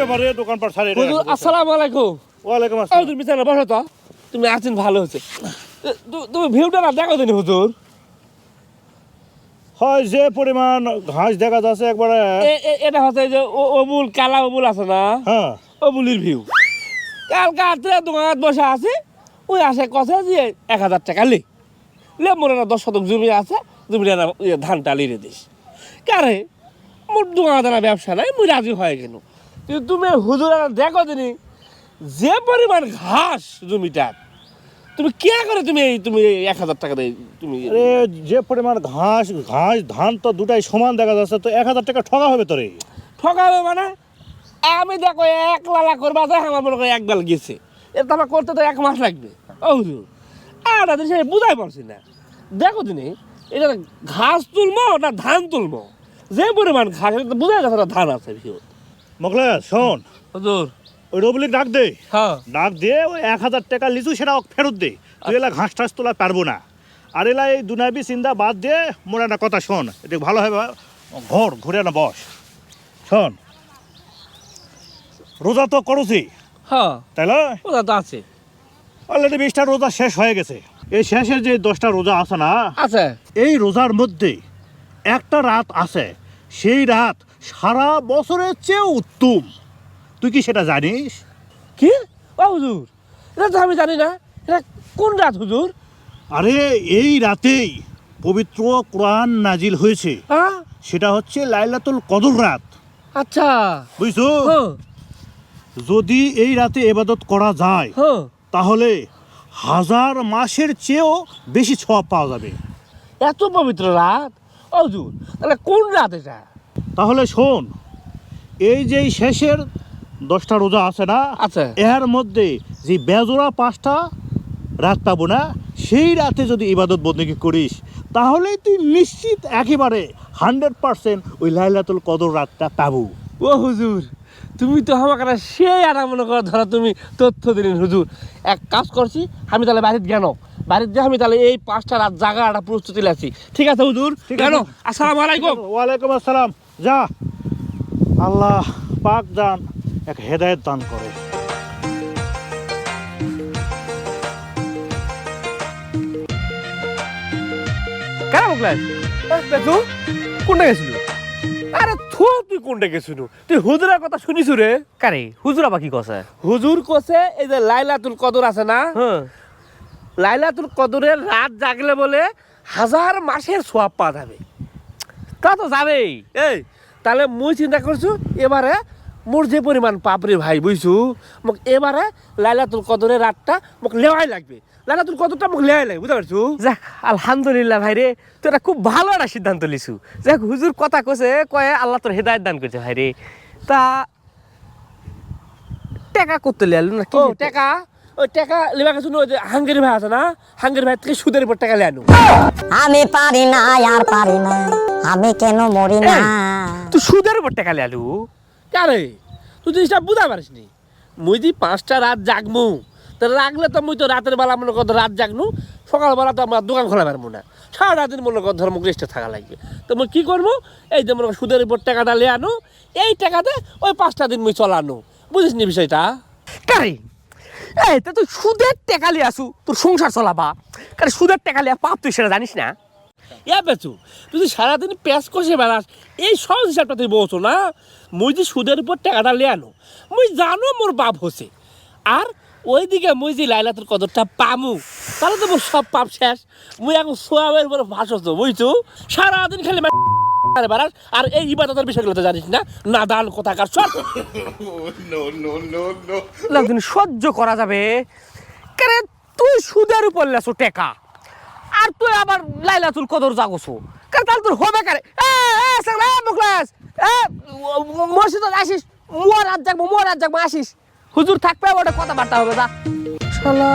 ব্যাপারে দোকানপাট ছাড়ে হুজুর আসসালামু আলাইকুম। ওয়ালাইকুম ও আসসালাম। তুমি বিছানা বসো তো, তুমি আছেন ভালো হচ্ছে। তুমি ভিউটা না দেখো দিনি হুজুর। হয় যে পরিমাণ ঘাস দেখা যাচ্ছে একবারে। এটা হচ্ছে যে অমুল কালা অমুল আছে না, হ্যাঁ অমুলির ভিউ। কালকে রাত্রে দোকানত বসে আছে, ওই আসে কথা যে 1000 টাকা লে মোর না 10 শতক জমি আছে, জমিটা না ধান টালিয়ে দিস কারে মোর দোকানে না ব্যবসা নাই, মুই রাজি হয়ে গেল। কিন্তু তুমি হুজুর দেখো দিনি যে পরিমাণ ঘাস জমিটা, তুমি কে করে তুমি 1000 টাকা দেয় তুমি? আরে যে পরিমাণ ঘাস ঘাস ধান তো দুটাই সমান দেখা যাচ্ছে, তো 1000 টাকা ঠকা হবে তোরে। ঠকাবে মানে আমি দেখো 1 লালা করবা যায়, আমার মনে করে 1 বেল গেছে, এটা আমার করতে তো 1 মাস লাগবে। ও হুজুর আর সে বুঝাই পারছি না। দেখো দিনি এটা ঘাস তুলবো না ধান তুলবো, যে পরিমাণ ঘাস এটা বুঝাই যাচ্ছে না ধান আছে ভিতর। মোগলেশ শোন, হুজুর ওই রবলি ডাক দে, হ্যাঁ ডাক দিয়ে ওই 1000 টাকা লিচু সেটা ফেরত দে। তুই এলা ঘাস টাস তোলা পারবো না। আর এলা এই দুনাবি চিন্তা বাদ দিয়ে মোর একটা কথা শোন, এটা ভালো হবে। ঘুরে না বস। শোন, রোজা তো করছি হ্যাঁ তাই না? ওটা তো আছে অলরেডি 20টা রোজা শেষ হয়ে গেছে। এই শেষের যে 10টা রোজা আছে না, আছে এই রোজার মধ্যে একটা রাত আছে, সেই রাত সারা বছরের চেয়ে উত্তম। তুই কি সেটা জানিস? কি? ও হুজুর এটা তো আমি জানি না, এটা কোন রাত হুজুর? আরে এই রাতেই পবিত্র কোরআন নাজিল হয়েছে। হ্যাঁ সেটা হচ্ছে লাইলাতুল কদর রাত, আচ্ছা। বুঝছো? হ্যাঁ যদি এই রাতে ইবাদত করা যায় হ্যাঁ তাহলে 1000 মাসের চেয়েও বেশি সওয়াব পাওয়া যাবে। এত পবিত্র রাত? ও হুজুর তাহলে কোন রাত এটা? তাহলে শোন, এই যে শেষের 10টা রোজা আছে না, আচ্ছা। এর মধ্যে যে বেজোড়া 5টা রাত পাবো না, সেই রাতে যদি ইবাদত বন্দেগী করিস তাহলেই তুই নিশ্চিত একেবারে 100% ওই লাইলাতুল কদর রাতটা পাবো। ও হুজুর তুমি তো আমার কাছে সেই আনা মনে করো ধরো তুমি তথ্য দিলেন হুজুর। এক কাজ করছি আমি তাহলে বাড়িতে গেল, বাড়িতে যে আমি তাহলে এই 5টা রাত জাগাটা প্রস্তুতি লাগছি। ঠিক আছে হুজুর, কেন? আসসালামু আলাইকুম। ওয়ালাইকুম আসসালাম। যা, আল্লাহ পাক দান এক হেদায়েত দান করে। কেন মুখলাস দেখো কোনটা গেছিল? আরে থু তুই কোনটা গেছিল? তুই হুজুরের কথা শুনিস রে? কারে হুজুর আবার কি কছে? হুজুর কোসে এই যে লাইলাতুল কদর আছে না, হ্যাঁ লাইলাতুল কদরের রাত জাগলে বলে 1000 মাসের সওয়াব পাওয়া যাবে। তা তো যাবেই। এই তাহলে মুই চিন্তা করছু এবারে মোর যে পরিমাণ পাপরে ভাই বুঝছু, মোক এবারে লাইলাতুল কদরের রাতটা মোক লেওয়াই লাগবে। লাইলাতুল কদরটা মোক লেওয়াই লাগবে, বুঝতে পারছু? যাক আলহামদুলিল্লাহ ভাই রে, তুই এটা খুব ভালো একটা সিদ্ধান্ত লিছু। যাক হুজুর কথা কছে কয়ে আল্লাহ তোর হেদায়েত দান করছে ভাই রে। তা টাকা করতে লিয়ালু না ও কি? টাকা, ওই টাকা লেবা গেছু ওই যে হাঙ্গেরি ভাই আছে না, হাঙ্গেরি ভাই থেকে সুদের উপর টাকা লেয়ানো। আমি পারি না আর পারি না, আমি কেন মরি না। তুই সুদের উপর টাকা লিয়ালু? কারে তুই জিনিসটা বুঝা পারিস নি। মুই যদি 5টা রাত জাগমু তা রাখলে তো মুই তো রাতের বেলা মনে কর রাত জাগনু, সকালবেলা তো আমরা দোকান খোলা পারবো না, সারা দিন মনে কর ধর মুখ রেস্টে থাকা লাগবে। তো মুই কী করবো, এই যে মনে কর সুদের উপর টাকাটা লিয়ে আনো, এই টাকাতে ওই 5টা দিন মুই চলানো। বুঝিস নি বিষয়টা? কারে এই তা তুই সুদের টাকা লিয়ে আসু তোর সংসার চলাবা, কারে সুদের টাকা লিয়া পাপ তুই সেটা জানিস না? বেচু তুই যদি সারাদিন প্যাঁচ কষে বেড়াস, এই সহজ হিসাবটা তুই বলছো না। মুই যে সুদের উপর টাকাটা লিয়ে আনো, মুই জানো মোর বাপ হচ্ছে, আর ওইদিকে মুই যে লাইলাতুল কদরটা পামু, তাহলে তো মোর সব পাপ শেষ। মুই এখন সোয়াবের উপর ভাসছ বুঝছো, সারাদিন খালি বেড়াস আর এই ইবাদতের বিষয়গুলো তো জানিস না। না দান কোথাকার সব একদিন সহ্য করা যাবে। কারে তুই সুদের উপর লেছো টাকা আর তুই আবার লাইলাতুল কদর জাগছো, কারণ তাহলে তোর হবে কারে? মুখলাস মসজিদে আসিস, মোর রাত জাগবো আসিস, হুজুর থাকবে ওটা কথাবার্তা হবে। যা শালা